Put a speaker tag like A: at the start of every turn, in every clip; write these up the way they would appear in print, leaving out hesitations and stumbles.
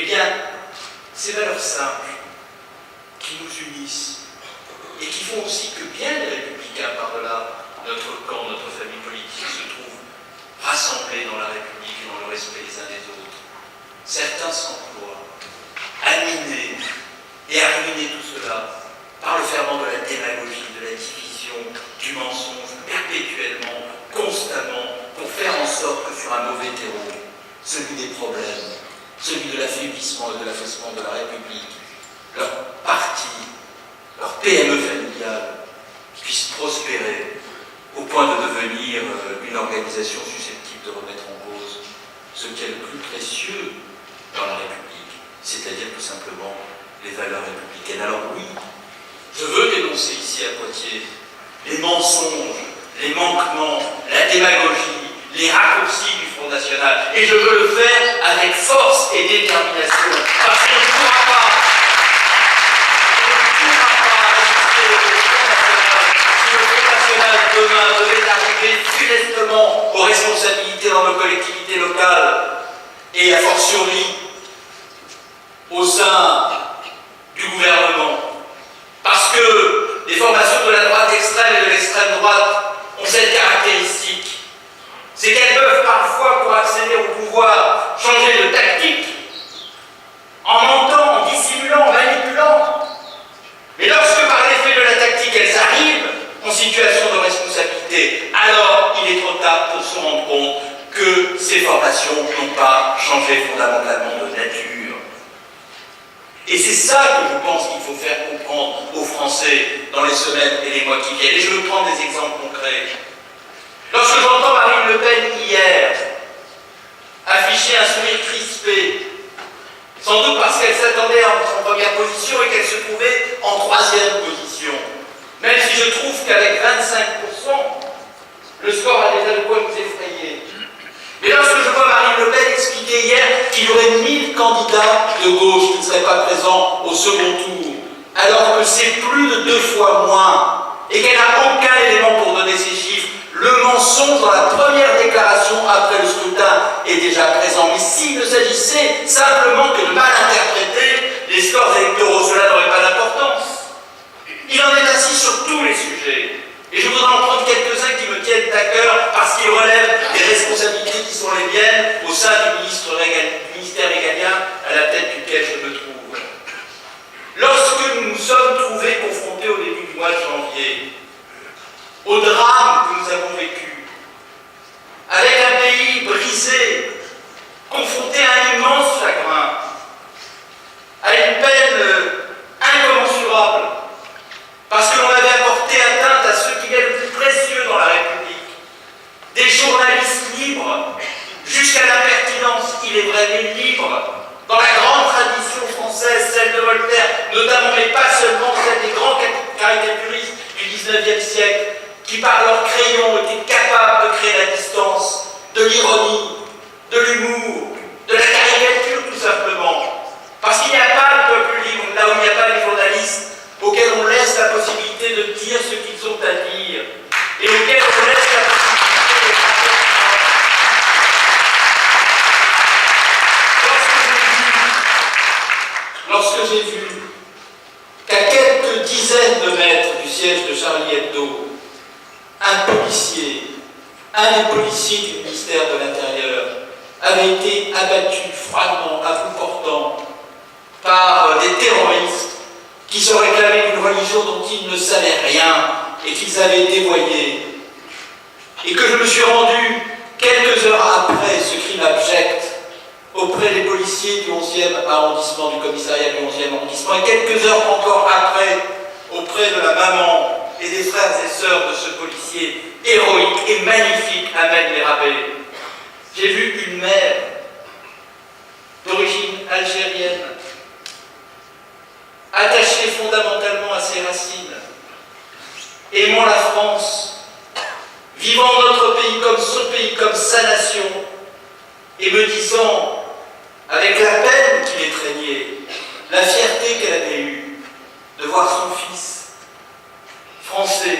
A: Eh bien, ces valeurs simples qui nous unissent et qui font aussi que bien les républicains, par-delà notre camp, notre famille politique, se trouvent rassemblés dans la République et dans le respect les uns des autres. Certains s'emploient à miner et à ruiner tout cela par le ferment de la démagogie, de la division, du mensonge, perpétuellement, constamment, pour faire en sorte que sur un mauvais terreau, celui des problèmes, celui de l'affaiblissement et de l'affaissement de la République, leur parti, leur PME familiale, puissent prospérer au point de devenir une organisation susceptible de remettre en cause ce qui est le plus précieux dans la République, c'est-à-dire tout simplement les valeurs républicaines. Alors oui, je veux dénoncer ici à Poitiers les mensonges, les manquements, la démagogie, les raccourcis du Front National. Et je veux le faire avec force et détermination. Parce qu'on ne pourra pas résister au Front National si le Front National demain devait arriver funestement aux responsabilités dans nos collectivités locales et a fortiori au sein du gouvernement. Parce que les formations de la droite extrême et de l'extrême droite ont cette caractéristique, c'est qu'elles peuvent parfois, pour accéder au pouvoir, changer de tactique, en mentant, en dissimulant, en manipulant. Mais lorsque par l'effet de la tactique, elles arrivent en situation de responsabilité, alors il est trop tard pour se rendre compte que ces formations n'ont pas changé fondamentalement de nature. Et c'est ça que je pense qu'il faut faire comprendre aux Français dans les semaines et les mois qui viennent. Et je veux prendre des exemples concrets. Lorsque j'entends Marine Le Pen hier afficher un sourire crispé, sans doute parce qu'elle s'attendait en première position et qu'elle se trouvait en troisième position, même si je trouve qu'avec 25%, le score a déjà de quoi nous effrayer. Mais lorsque je vois Marine Le Pen expliquer hier qu'il y aurait 1000 candidats de gauche qui ne seraient pas présents au second tour, alors que c'est plus de 2 fois moins, et qu'elle n'a aucun élément pour donner ces chiffres, le mensonge dans la première déclaration après le scrutin est déjà présent. Mais s'il ne s'agissait simplement que de mal interpréter les scores électoraux, cela n'aurait pas d'importance. Il en est ainsi sur tous les sujets. Et je voudrais en prendre quelques-uns qui me tiennent à cœur parce qu'ils relèvent des responsabilités qui sont les miennes au sein du ministère régalien à la tête duquel je me trouve. Lorsque nous nous sommes trouvés confrontés au début du mois de janvier au drame que nous avons vécu, avec un pays brisé, confronté à un immense chagrin, à une peine incommensurable, parce que l'on avait apporté atteinte à ce qui est le plus précieux dans la République, des journalistes libres, jusqu'à l'impertinence, il est vrai, mais libres, dans la grande tradition française, celle de Voltaire, notamment, mais pas seulement, celle des grands caricaturistes du XIXe siècle, qui par leur crayon étaient capables de créer la distance, de l'ironie, de l'humour, de la caricature tout simplement. Parce qu'il n'y a pas de peuple libre, là où il n'y a pas les journalistes, auxquels on laisse la possibilité de dire ce qu'ils ont à dire, et auxquels on laisse la possibilité de lorsque j'ai vu qu'à quelques dizaines de mètres du siège de Charlie Hebdo, un des policiers du ministère de l'Intérieur avait été abattu froidement, à bout portant, par des terroristes qui se réclamaient d'une religion dont ils ne savaient rien et qu'ils avaient dévoyée. Et que je me suis rendu quelques heures après ce crime abject auprès des policiers du 11e arrondissement, du commissariat du 11e arrondissement, et quelques heures encore après auprès de la maman et des frères et sœurs de ce policier héroïque et magnifique, Ahmed Merabé. J'ai vu une mère d'origine algérienne, attachée fondamentalement à ses racines, aimant la France, vivant notre pays comme son pays, comme sa nation, et me disant, avec la peine qui l'étreignait, la fierté qu'elle avait eue de voir son fils, français,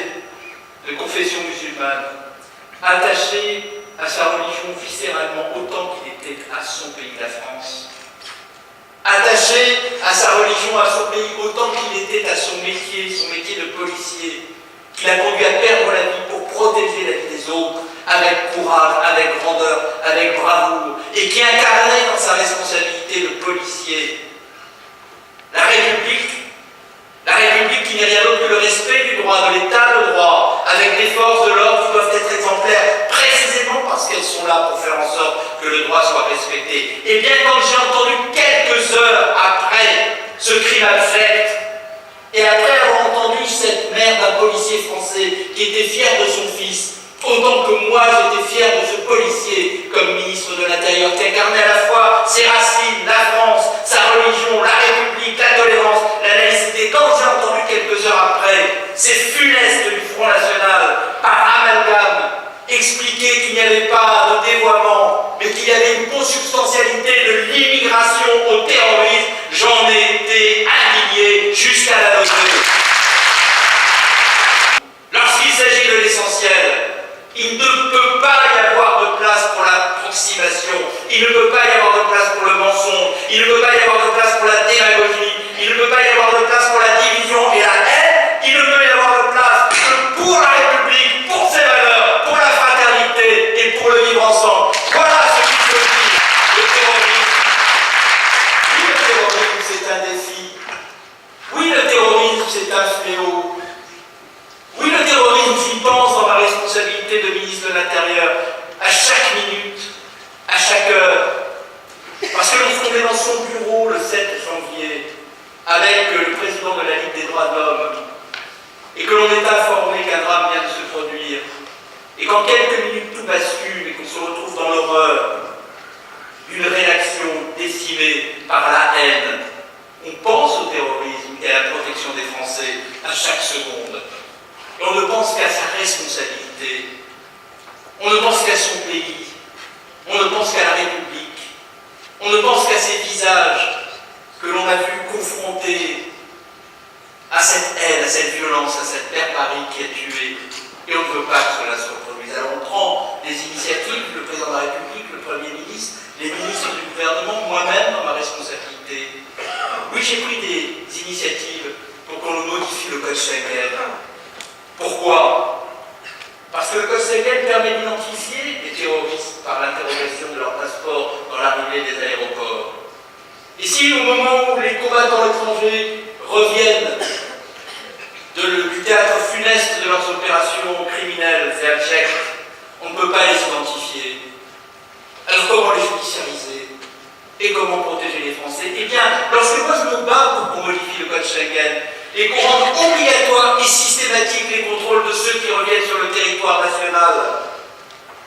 A: de confession musulmane, attaché à sa religion viscéralement autant qu'il était à son pays, la France. attaché à sa religion, à son pays, autant qu'il était à son métier de policier, qui l'a conduit à perdre la vie pour protéger la vie des autres, avec courage, avec grandeur, avec bravoure, et qui incarnait dans sa responsabilité de policier la République qui n'est rien d'autre que le respect du droit, de l'état de droit, avec des forces de l'ordre qui doivent être exemplaires, précisément parce qu'elles sont là pour faire en sorte que le droit soit respecté. Et bien quand j'ai entendu quelques heures après ce crime abject, et après avoir entendu cette mère d'un policier français qui était fier de son fils, autant que moi j'étais fier de ce policier comme ministre de l'Intérieur, qui incarnait à la fois ses racines, la France, sa religion, la République, la tolérance, la laïcité. Quand j'ai entendu quelques heures après ces funestes du Front National, par amalgame, expliquer qu'il n'y avait pas de dévoiement, mais qu'il y avait une consubstantialité de l'immigration au terrorisme, j'en ai été indigné jusqu'à la nausée. Lorsqu'il s'agit de l'essentiel, il ne peut pas y avoir de place pour l'approximation, il ne peut pas y avoir de place pour le mensonge, il ne peut pas y avoir de place pour la démagogie, il ne peut pas y avoir de place pour la division et la haine, il ne peut y avoir de place que pour la République, pour ses valeurs, pour la fraternité et pour le vivre ensemble. Voilà ce qu'il faut dire. Le terrorisme. Oui, le terrorisme, c'est un défi. Oui, le terrorisme, c'est un fléau. Oui, le terrorisme, j'y pense dans ma responsabilité de ministre de l'Intérieur, à chaque minute, à chaque heure. Parce que l'on se trouvait dans son bureau le 7 janvier, avec le président de la Ligue des droits de l'homme, et que l'on est informé qu'un drame vient de se produire, et qu'en quelques minutes tout bascule, et qu'on se retrouve dans l'horreur d'une rédaction décimée par la haine, on pense au terrorisme et à la protection des Français à chaque seconde. Et on ne pense qu'à sa responsabilité, on ne pense qu'à son pays, on ne pense qu'à la République, on ne pense qu'à ces visages que l'on a vus confrontés à cette haine, à cette violence, à cette barbarie qui a tué. Et on ne veut pas que cela se reproduise. Alors on prend des initiatives, le président de la République, le Premier ministre, les ministres du gouvernement, moi-même dans ma responsabilité. Oui, j'ai pris des initiatives pour qu'on modifie le code Schengen. Pourquoi? Parce que le code Schengen permet d'identifier les terroristes par l'interrogation de leur passeport dans l'arrivée des aéroports. Et si au moment où les combattants étrangers reviennent du théâtre funeste de leurs opérations criminelles et abjectes, on ne peut pas les identifier. Alors comment les judiciariser? Et comment protéger les Français? Eh bien, lorsque moi je me bats pour qu'on modifie le code Schengen, et qu'on rende obligatoire et systématique les contrôles de ceux qui reviennent sur le territoire national,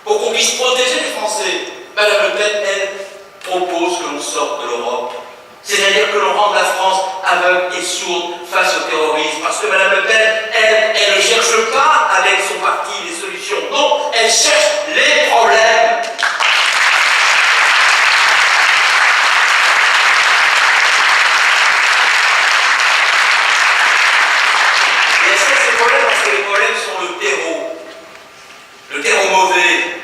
A: pour qu'on puisse protéger les Français, Madame Le Pen, elle, propose que l'on sorte de l'Europe. C'est-à-dire que l'on rende la France aveugle et sourde face au terrorisme. Parce que Madame Le Pen, elle ne cherche pas avec son parti les solutions. Non, elle cherche les problèmes. Le terreau mauvais,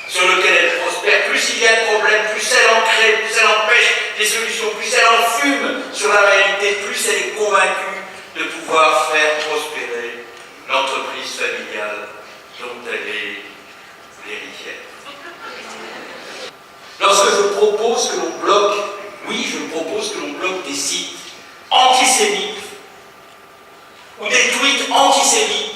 A: sur lequel elle prospère, plus il y a de problèmes, plus elle en crée, plus elle empêche des solutions, plus elle en fume sur la réalité, plus elle est convaincue de pouvoir faire prospérer l'entreprise familiale dont elle est l'héritière. Lorsque je propose que l'on bloque, oui, je propose que l'on bloque des sites antisémites ou des tweets antisémites,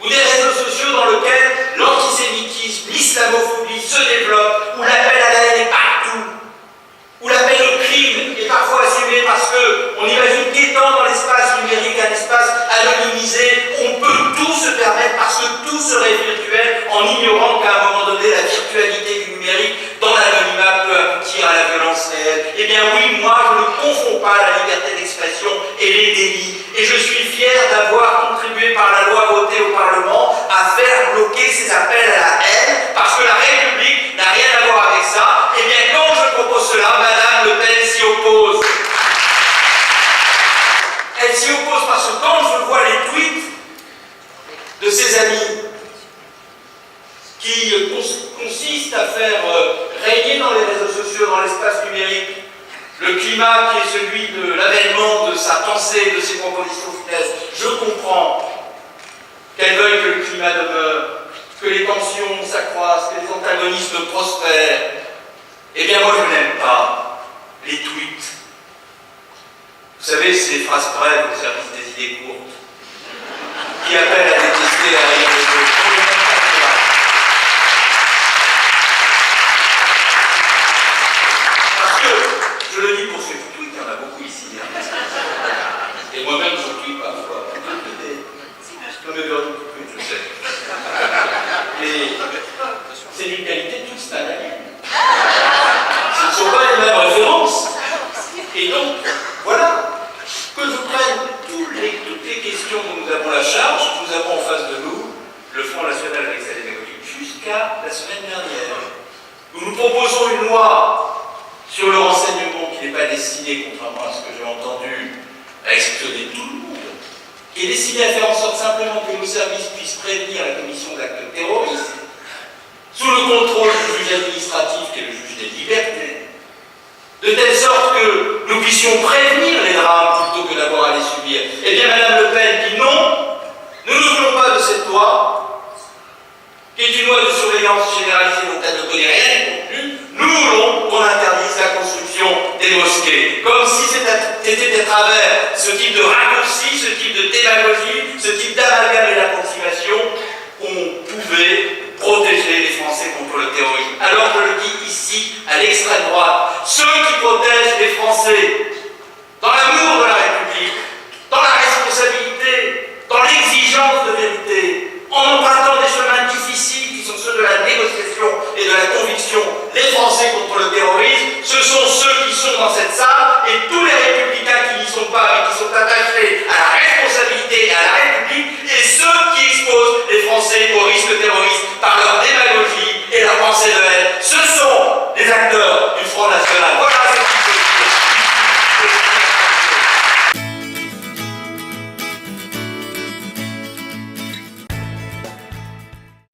A: ou des réseaux sociaux dans lesquels l'antisémitisme, l'islamophobie se développe, où l'appel à la haine est partout, où l'appel au crime est parfois assumé parce qu'on imagine qu'étant dans l'espace numérique, un espace anonymisé, on peut tout se permettre parce que tout serait virtuel, en ignorant qu'à un moment donné, la virtualité du numérique dans l'anonymat peut aboutir à la violence réelle. Eh bien oui, moi je ne confonds pas la liberté d'expression et les délits. Et je suis fier d'avoir contribué par la loi votée au Parlement à faire bloquer ces appels à la haine, parce que la République n'a rien à voir avec ça. Et bien quand je propose cela, Madame Le Pen s'y oppose. Elle s'y oppose parce que quand je vois les tweets de ses amis qui consistent à faire régner dans les réseaux sociaux, dans l'espace numérique, le climat qui est celui de l'avènement de sa pensée, de ses propositions funèbres. Je comprends qu'elle veuille que le climat demeure, que les tensions s'accroissent, que les antagonismes prospèrent. Eh bien, moi, je n'aime pas les tweets. Vous savez, ces phrases brèves au service des idées courtes, qui appellent à détester et à rire les autres. Parce que, je le dis pour ceux qui tweetent, il y en a beaucoup ici. Hein. Et moi-même, je tweete parfois. Je me donne tout tweet, je sais. Et c'est d'une qualité toute stadienne. Ce ne sont pas les mêmes références. Et donc, voilà, que je prenne toutes les questions dont nous avons la charge, nous avons en face de nous le Front National avec sa démagogie, jusqu'à la semaine dernière, où nous proposons une loi sur le renseignement qui n'est pas destinée, contrairement à ce que j'ai entendu, à espionner tout le monde, qui est destinée à faire en sorte simplement que nos services puissent prévenir la commission d'actes terroristes, sous le contrôle du juge administratif qui est le juge des libertés, de telle sorte que nous puissions prévenir les drames plutôt que d'avoir à les subir. Eh bien, Madame Le Pen dit non, nous ne voulons pas de cette loi, qui est une loi de surveillance généralisée dont elle ne connaît rien du contenu. Nous voulons qu'on interdise la construction des mosquées. Comme si c'était à travers ce type de raccourci, ce type de démagogie, ce type d'amalgame et d'approximation qu'on pouvait protéger les Français contre le terrorisme. Alors je le dis ici, à l'extrême droite, ceux qui protègent les Français dans l'amour de la République,